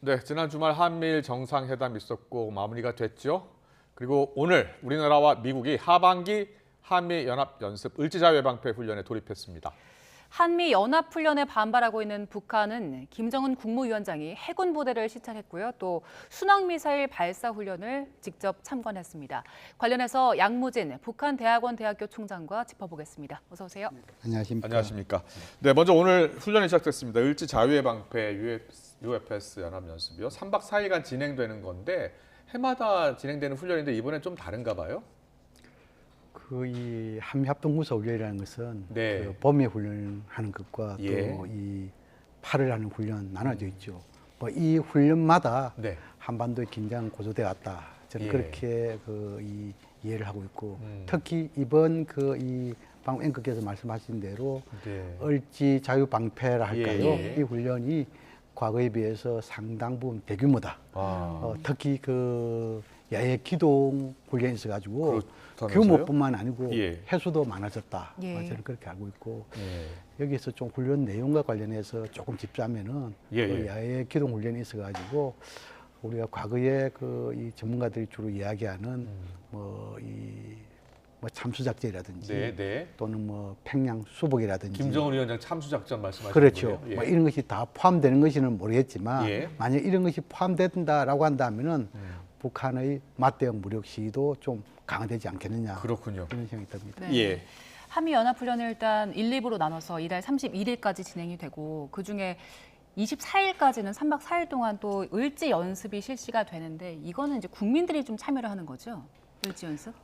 네, 지난 주말 한미일 정상회담 있었고 마무리가 됐죠. 그리고 오늘 우리나라와 미국이 하반기 한미연합연습 을지자유예방패 훈련에 돌입했습니다. 한미 연합훈련에 반발하고 있는 북한은 김정은 국무위원장이 해군 부대를 시찰했고요. 또 순항미사일 발사 훈련을 직접 참관했습니다. 관련해서 양무진 북한 대학원 대학교 총장과 짚어보겠습니다. 어서 오세요. 안녕하십니까. 안녕하십니까. 네, 먼저 오늘 훈련이 시작됐습니다. 을지자유예방패 UFS 연합연습이요. 3박 4일간 진행되는 건데 해마다 진행되는 훈련인데 이번엔 좀 다른가 봐요? 이 한미합동군사 훈련이라는 것은 네. 그 봄에 훈련하는 것과 예. 또 이 8월 하는 훈련 나눠져 있죠. 뭐 이 훈련마다 네. 한반도의 긴장 고조돼 왔다. 저는 예. 그렇게 이해를 하고 있고 특히 이번 이 방금 앵커께서 말씀하신 대로 네. 을지 자유방패라 할까요? 예. 이 훈련이 과거에 비해서 상당 부분 대규모다. 특히 야외 기동 훈련이 있어가지고 그렇다면서요? 규모뿐만 아니고 예. 횟수도 많아졌다. 예. 저는 그렇게 알고 있고 예. 여기에서 좀 훈련 내용과 관련해서 조금 짚자면은 예. 야외 기동 훈련이 있어가지고 우리가 과거에 이 전문가들이 주로 이야기하는 참수작전이라든지 네, 네. 또는 평양 수복이라든지 김정은 위원장 참수작전 말씀하시는 그렇죠. 거예요? 예. 이런 것이 다 포함되는 것인지는 모르겠지만 예. 만약 이런 것이 포함된다라고 한다면은 북한의 맞대응 무력 시위도 좀 강화되지 않겠느냐. 그렇군요. 이런 생각이 듭니다. 네. 예. 한미연합훈련은 일단 1, 2부로 나눠서 이달 31일까지 진행이 되고 그중에 24일까지는 3박 4일 동안 또 을지 연습이 실시가 되는데 이거는 이제 국민들이 좀 참여를 하는 거죠? 을지 연습?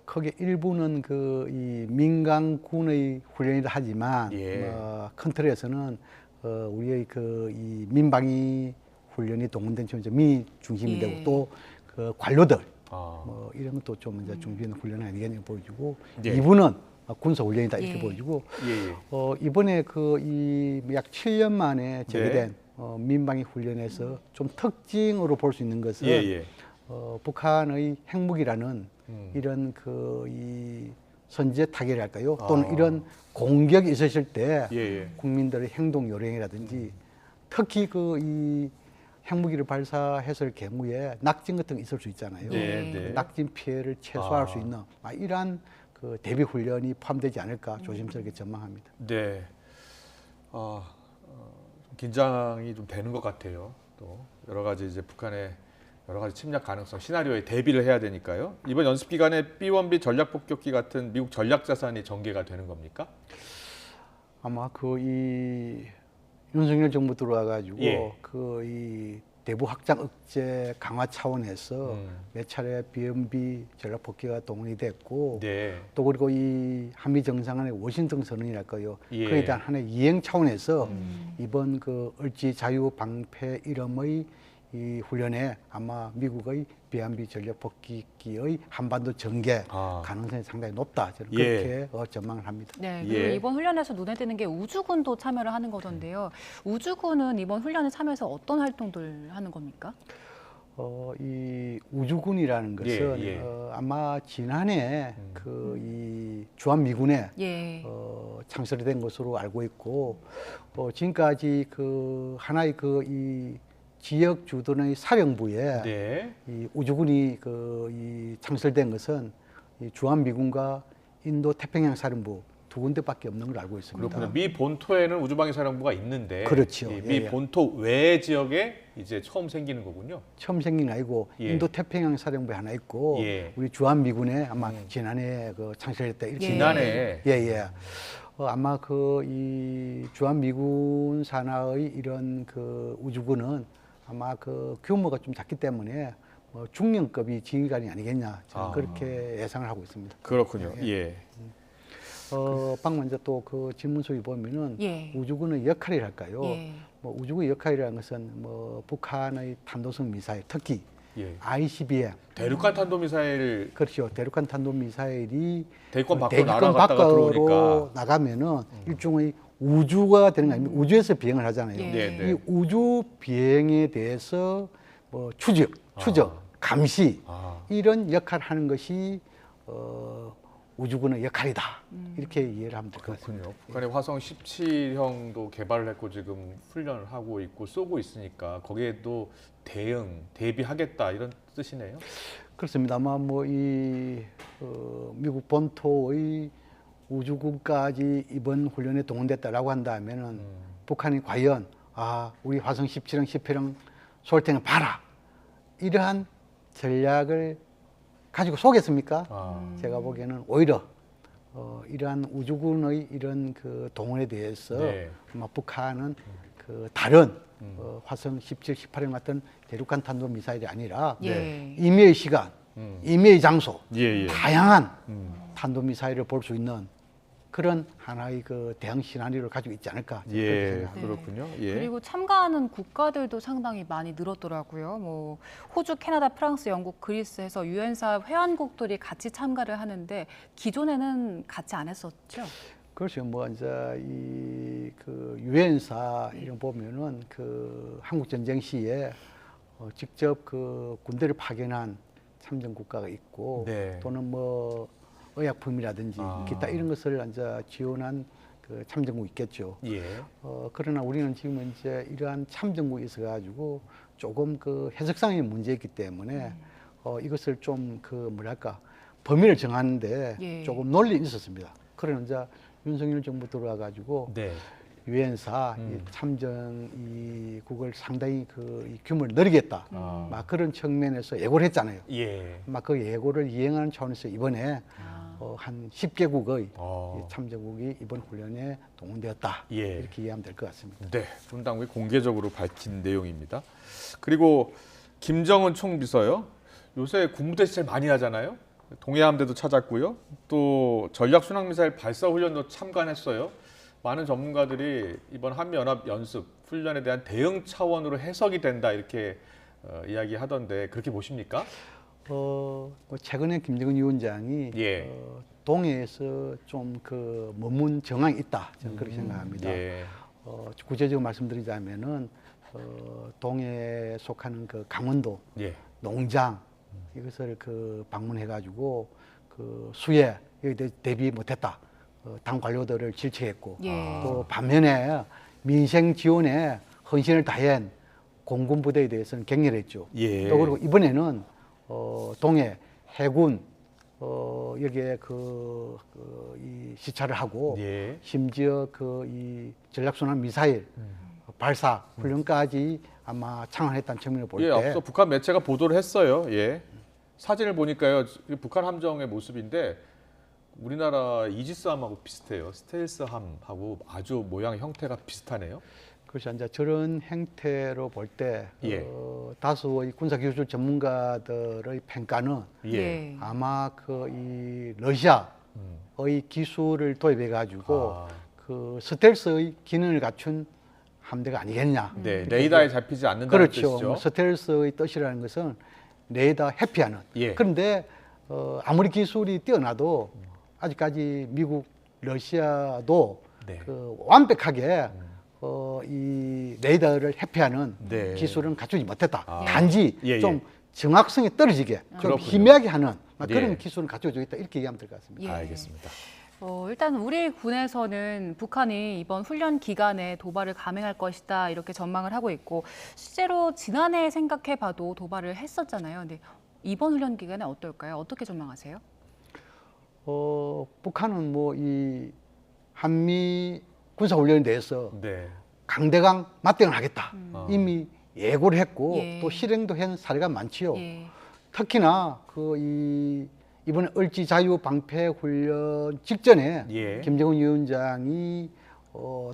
크게 일부는 이 민간군의 훈련이라 하지만 예. 큰 틀에서는 우리의 이 민방위 훈련이 동원된 미 중심이 예. 되고 또 관료들 이런 것도 좀 이제 준비하는 훈련 아니겠냐 보여지고 예. 이부는 군사 훈련이다 이렇게 예. 보여지고 예. 이번에 이 약 7년 만에 재개된 네. 민방위 훈련에서 좀 특징으로 볼 수 있는 것은 예. 북한의 핵무기라는 이런 이 선제 타결할까요? 또는 이런 공격이 있으실 때 예. 국민들의 행동 요령이라든지 특히 이 핵무기를 발사했을 경우에 낙진 같은 게 있을 수 있잖아요. 네, 네. 낙진 피해를 최소화할 수 있는 이러한 대비 훈련이 포함되지 않을까 조심스럽게 전망합니다. 네. 긴장이 좀 되는 것 같아요. 또 여러 가지 이제 북한의 여러 가지 침략 가능성 시나리오에 대비를 해야 되니까요. 이번 연습 기간에 B-1B 전략 폭격기 같은 미국 전략 자산이 전개가 되는 겁니까? 아마 이 윤석열 정부 들어와가지고 예. 이 대북 확장 억제 강화 차원에서 몇 차례 B-1B 전략 폭격기가 동원이 됐고 네. 또 그리고 이 한미 정상간의 워싱턴 선언이랄까요. 예. 그에 대한 하나의 이행 차원에서 이번 을지 자유 방패 이름의 이 훈련에 아마 미국의 B-1B 전략 폭격기의 한반도 전개 가능성이 상당히 높다. 저는 그렇게 전망을 합니다. 네, 그리고 이번 훈련에서 눈에 띄는 게 우주군도 참여를 하는 거던데요. 우주군은 이번 훈련에 참여해서 어떤 활동들 하는 겁니까? 이 우주군이라는 것은 아마 지난해 이 주한미군에 창설이 된 것으로 알고 있고 지금까지 하나의 이 지역 주둔의 사령부에 이 우주군이 이 창설된 것은 이 주한미군과 인도 태평양 사령부 두 군데밖에 없는 걸 알고 있습니다. 그렇군요. 미 본토에는 우주방위 사령부가 있는데 그렇죠. 미 본토 외 지역에 이제 처음 생기는 거군요. 처음 생긴 아니고 인도 태평양 사령부에 하나 있고 우리 주한미군에 아마 지난해 창설했다 이렇게 지난해 아마 이 주한미군 산하의 이런 우주군은 아마 규모가 좀 작기 때문에 중령급이 지휘관이 아니겠냐 저는 그렇게 예상을 하고 있습니다. 그렇군요. 방금 이제 또 질문 속에 보면은 우주군의 역할이랄까요? 우주군의 역할이라는 것은 북한의 탄도성 미사일, 특히 ICBM 대륙간 탄도미사일 그렇죠. 대륙간 탄도미사일이 대륙간 밖으로 날아갔다가 들어오니까 나가면은 일종의 우주가 되는 거 아닙니까? 우주에서 비행을 하잖아요. 이 우주 비행에 대해서 추적, 감시 이런 역할을 하는 것이 우주군의 역할이다. 이렇게 이해를 하면 될 것 같습니다. 그렇군요. 북한이 화성 17형도 개발을 했고 지금 훈련을 하고 있고 쏘고 있으니까 거기에도 대비하겠다 이런 뜻이네요. 그렇습니다. 아마 뭐 이 미국 본토의 우주군까지 이번 훈련에 동원됐다라고 한다면은 북한이 과연 우리 화성 17형, 18형 쏠 때는 봐라 이러한 전략을 가지고 쏘겠습니까? 제가 보기에는 오히려 이러한 우주군의 이런 그 동원에 대해서 네. 아마 북한은 그 다른 화성 17, 18형 같은 대륙간 탄도 미사일이 아니라 예. 임의의 시간, 임의의 장소, 예. 다양한 탄도 미사일을 볼 수 있는 그런 하나의 그 대응 시나리오를 가지고 있지 않을까 그렇게 예, 생각합니다. 그렇군요. 예. 그리고 참가하는 국가들도 상당히 많이 늘었더라고요. 뭐 호주, 캐나다, 프랑스, 영국, 그리스 해서 유엔사 회원국들이 같이 참가를 하는데 기존에는 같이 안 했었죠. 그렇죠. 뭐 이제 이 그 유엔사 이런 보면은 그 한국 전쟁 시에 직접 그 군대를 파견한 참전 국가가 있고 네. 또는 뭐 의약품이라든지 기타 이런 것을 이제 지원한 그 참전국이 있겠죠. 예. 그러나 우리는 지금 이제 이러한 참전국이 있어가지고 조금 그 해석상의 문제있기 때문에 이것을 좀 그 뭐랄까 범위를 정하는데 예. 조금 논란이 있었습니다. 그러나 이제 윤석열 정부 들어와가지고 네. 유엔사 이 참전 이 국을 상당히 그 이 규모를 늘리겠다. 막 그런 측면에서 예고를 했잖아요. 예. 막 그 예고를 이행하는 차원에서 이번에 한 10개국의 참전국이 이번 훈련에 동원되었다. 예. 이렇게 이해하면 될 것 같습니다. 네, 분당국이 공개적으로 밝힌 내용입니다. 그리고 김정은 총비서요. 요새 군부대 시절 많이 하잖아요. 동해함대도 찾았고요. 또 전략순항미사일 발사 훈련도 참관했어요. 많은 전문가들이 이번 한미연합 연습 훈련에 대한 대응 차원으로 해석이 된다 이렇게 이야기하던데 그렇게 보십니까? 뭐 최근에 김정은 위원장이 예. 동해에서 좀 그 머문 정황이 있다. 저는 그렇게 생각합니다. 예. 구체적으로 말씀드리자면은 동해에 속하는 그 강원도 예. 농장 이것을 그 방문해가지고 그 수해 여기 대비 못했다. 당 관료들을 질책했고 예. 또 반면에 민생 지원에 헌신을 다한 공군 부대에 대해서는 격려했죠. 예. 또 그리고 이번에는 동해 해군 여기에 이 시찰을 하고 예. 심지어 그 이 전략순환 미사일 발사 훈련까지 아마 창안했다는 측면을 볼 때 예, 앞서 북한 매체가 보도를 했어요. 예. 사진을 보니까요, 북한 함정의 모습인데 우리나라 이지스함하고 비슷해요. 스텔스함하고 아주 모양 형태가 비슷하네요. 그렇죠. 이제 저런 행태로 볼 때 예. 다수의 군사기술 전문가들의 평가는 예. 아마 그 이 러시아의 기술을 도입해 가지고 그 스텔스의 기능을 갖춘 함대가 아니겠냐. 네, 레이더에 잡히지 않는다는 그렇죠. 뜻이죠. 뭐 스텔스의 뜻이라는 것은 레이더 회피하는. 예. 그런데 아무리 기술이 뛰어나도 아직까지 미국, 러시아도 네. 그 완벽하게 이 레이더를 회피하는 네. 기술은 갖추지 못했다. 아. 단지 예, 예. 좀 정확성이 떨어지게 좀 그렇군요. 희미하게 하는 그런 예. 기술을 갖춰져 있다. 이렇게 얘기하면 될 것 같습니다. 예. 알겠습니다. 일단 우리 군에서는 북한이 이번 훈련 기간에 도발을 감행할 것이다 이렇게 전망을 하고 있고 실제로 지난해 생각해봐도 도발을 했었잖아요. 근데 이번 훈련 기간에 어떨까요? 어떻게 전망하세요? 북한은 뭐 이 한미 군사훈련에 대해서 네. 강대강 맞대응을 하겠다. 이미 예고를 했고 예. 또 실행도 한 사례가 많지요. 예. 특히나 이번에 을지 자유 방패 훈련 직전에 예. 김정은 위원장이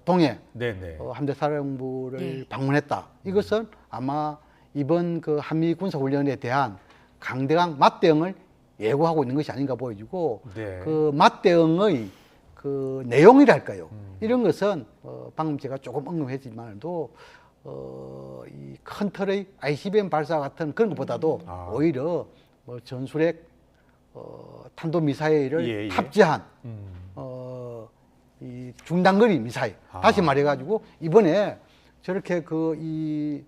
동해 네네. 함대 사령부를 예. 방문했다. 이것은 아마 이번 그 한미 군사 훈련에 대한 강대강 맞대응을 예고하고 있는 것이 아닌가 보여지고 네. 그 맞대응의 그 내용이랄까요. 이런 것은 방금 제가 조금 언급했지만도 이 큰 틀의 ICBM 발사 같은 그런 것보다도 오히려 뭐 전술핵 탄도 미사일을 예, 예. 탑재한 이 중단거리 미사일. 다시 말해가지고 이번에 저렇게 이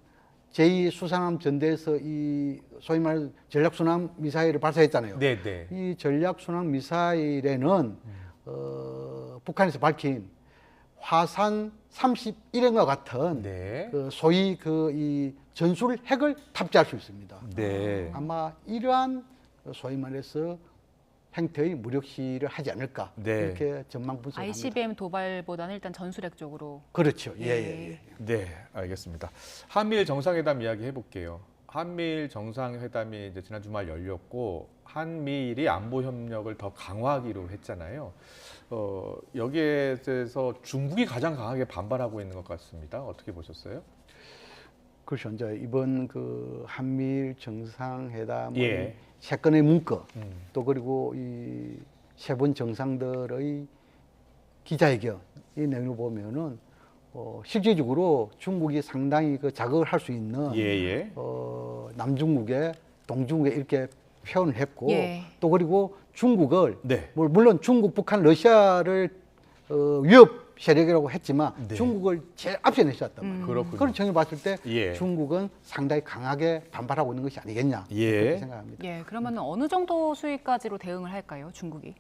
제2 수상함 전대에서 이 소위 말해 전략순항 미사일을 발사했잖아요. 네, 네. 이 전략순항 미사일에는 북한에서 밝힌 화산 31형과 같은 네. 그 소위 그 이 전술 핵을 탑재할 수 있습니다. 네. 아마 이러한 소위 말해서 행태의 무력시를 하지 않을까 네. 이렇게 전망 분석합니다. ICBM 도발보다는 일단 전술핵 쪽으로. 그렇죠. 예. 네, 알겠습니다. 한미일 정상회담 이야기 해볼게요. 한미일 정상회담이 이제 지난 주말 열렸고 한미일이 안보 협력을 더 강화하기로 했잖아요. 여기에 대해서 중국이 가장 강하게 반발하고 있는 것 같습니다. 어떻게 보셨어요? 그렇죠. 이제 이번 그 한미일 정상회담의 예. 세 건의 문건 또 그리고 이 세 번 정상들의 기자회견 이 내용을 보면은 실질적으로 중국이 상당히 그 자극을 할 수 있는 예. 남중국에 동중국에 이렇게 표현을 했고 예. 또 그리고 중국을 네. 물론 중국, 북한, 러시아를 위협 세력이라고 했지만 네. 중국을 제일 앞서 내셨단 말이에요. 그렇군요. 그런 점을 봤을 때 예. 중국은 상당히 강하게 반발하고 있는 것이 아니겠냐 예. 그렇게 생각합니다. 예, 그러면 어느 정도 수위까지로 대응을 할까요, 중국이?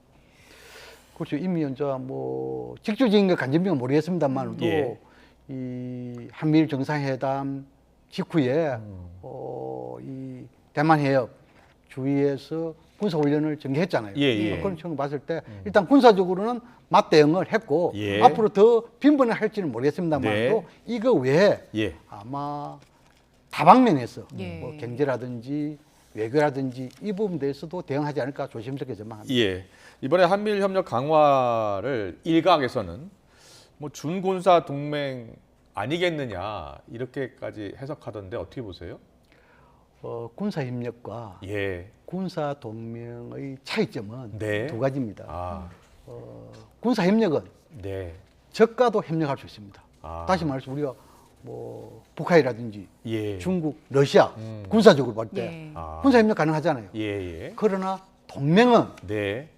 그렇죠. 이미 이제 뭐 직접적인 것 간접적인 모르겠습니다만도 예. 이 한미일 정상회담 직후에 이 대만 해협 주위에서 군사 훈련을 전개했잖아요. 예. 그런 점을 봤을 때 일단 군사적으로는 맞대응을 했고 예. 앞으로 더 빈번을 할지는 모르겠습니다만도 네. 이거 외에 예. 아마 다방면에서 예. 뭐 경제라든지 외교라든지 이 부분에 대해서도 대응하지 않을까 조심스럽게 전망합니다. 예. 이번에 한미일 협력 강화를 일각에서는 뭐 준군사 동맹 아니겠느냐 이렇게까지 해석하던데 어떻게 보세요? 군사 협력과 예. 군사 동맹의 차이점은 네. 두 가지입니다. 아, 군사 협력은 네. 적과도 협력할 수 있습니다. 아. 다시 말해서 우리가 뭐 북한이라든지 예. 중국, 러시아 군사적으로 볼 때 예. 아. 군사 협력 가능하잖아요. 예. 그러나 동맹은 네.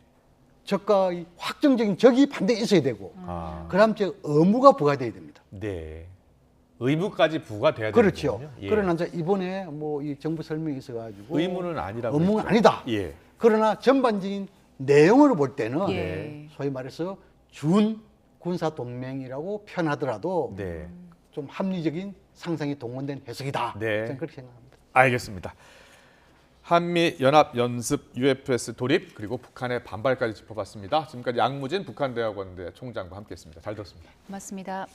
적과의 확정적인 적이 반드시 있어야 되고 아. 그다음 저 의무가 부과돼야 됩니다. 네. 의무까지 부과돼야 그렇죠. 되는군요. 예. 그러나 이제 이번에 뭐 이 정부 설명이 있어가지고 의무는 아니라고 의무는 했죠. 아니다. 예. 그러나 전반적인 내용으로 볼 때는 예. 소위 말해서 준 군사 동맹이라고 표현하더라도 네. 좀 합리적인 상상이 동원된 해석이다. 네. 저는 그렇게 생각합니다. 알겠습니다. 한미 연합 연습 UFS 돌입 그리고 북한의 반발까지 짚어봤습니다. 지금까지 양무진 북한대학원대 총장과 함께했습니다. 잘 들었습니다. 맞습니다.